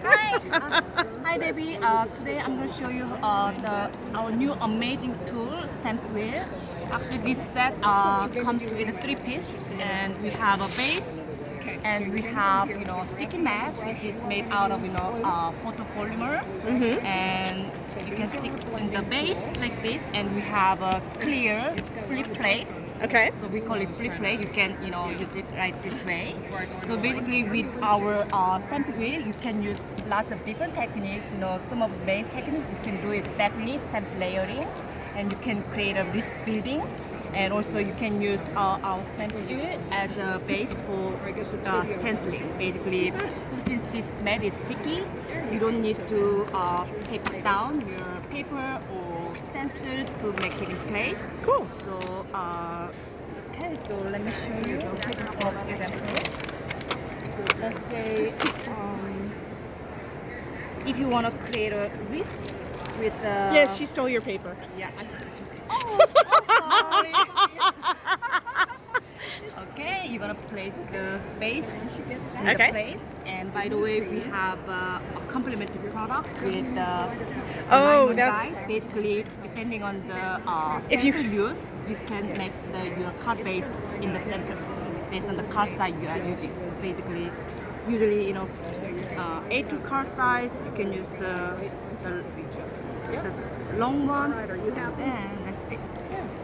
Hi. Hi, Debbie. Today I'm going to show you our new amazing tool, stamp wheel. Actually, this set comes with a 3-piece, and we have a base, and we have sticky mat, which is made out of photopolymer, and you can stick in the base like this, and we have a clear flip plate. Okay. So we call it flip plate. You can use it right this way. So basically, with our stamp wheel, you can use lots of different techniques. Some of the main techniques you can do is definitely stamp layering, and you can create a wrist building, and also you can use our stamp wheel as a base for stenciling. Basically, since this mat is sticky, you don't need to tape down your paper or stencil to make it in place. Cool. So okay, so let me show you an example. Let's say if you want to create a wrist with the Yeah, she stole your paper. yeah. Oh, sorry. Okay, you're gonna place the base in the place. And by the way, we have a complementary product with the alignment guide. Basically, depending on the stencil use, you can make your card base in the center based on the card size you are using. So basically, usually A2 card size, you can use the long one, and that's it.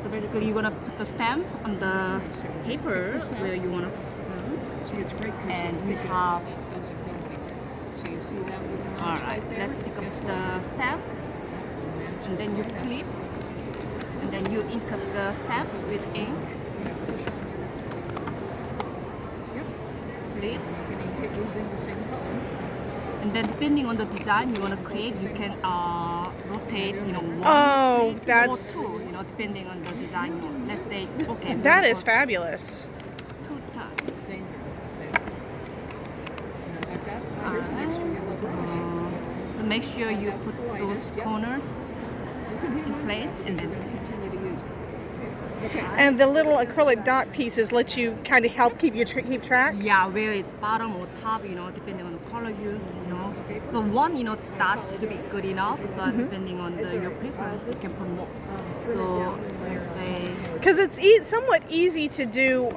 So basically, you're gonna put the stamp on the paper where you wanna put them, and we have. All right, let's pick up the stamp, and then you clip, and then you ink up the stamp with ink. Flip. And then depending on the design you want to create, you can rotate, one or two, depending on the design you want. Let's say, okay. That is fabulous. 2 times. So make sure you put those corners in place, and then. And the little acrylic dot pieces let you kind of help keep track? Yeah, where it's bottom or top, depending on the color use, So one, dot should be good enough, but depending on your preference, you can put more. So let's say... Because it's somewhat easy to do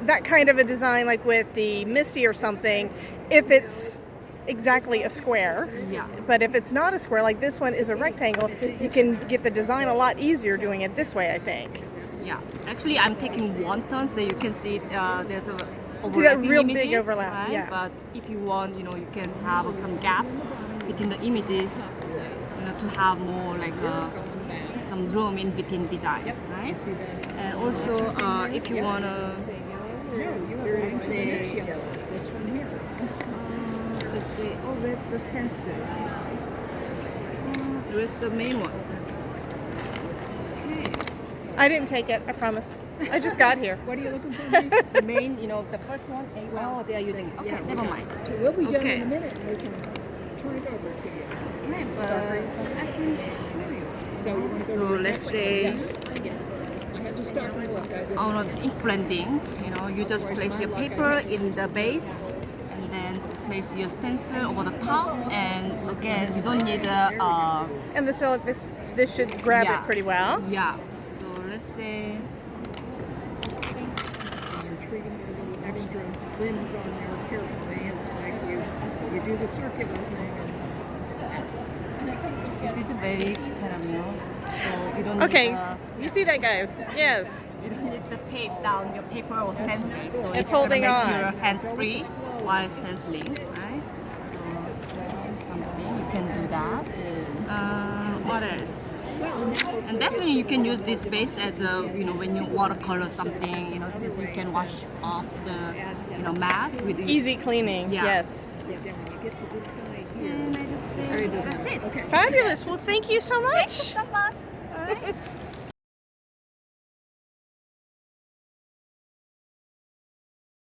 that kind of a design, like with the Misty or something, if it's exactly a square. Yeah. But if it's not a square, like this one is a rectangle, you can get the design a lot easier doing it this way, I think. Yeah, actually I'm taking 1 ton, so you can see there's a real images, big overlap, right? yeah. But if you want, you can have some gaps between the images, to have more like some room in between designs, right? And also, if you wanna, let's say, oh, where's the stencils? Where's the main one? I didn't take it, I promise. I just got here. What are you looking for, me? The main, the first one. Oh, they are using it. Okay, never mind. We'll be done in a minute. We can turn it over to you. Okay, but I can show you. So you want to go So let's say, I had to stop my look. on the ink blending, you just place your paper in the base, and then place your stencil over the top, and again, you don't need a... And this should grab it pretty well. Yeah. So let's say... You're treating your little extra limbs on there carefully. It's like you do the circular thing. This is very kind of, so you don't Okay, you see that, guys? Yes. You don't need to tape down your paper or stencil, so It's gonna holding make on. your hands free while stenciling, right? So this is something you can do that. What else? And definitely you can use this base as a, when you watercolor something, since you can wash off the, mat with Easy cleaning, yes. So then when you get to this guy here, And I just say, that's it. okay. Fabulous. Well, thank you so much. Thank you so much. All right.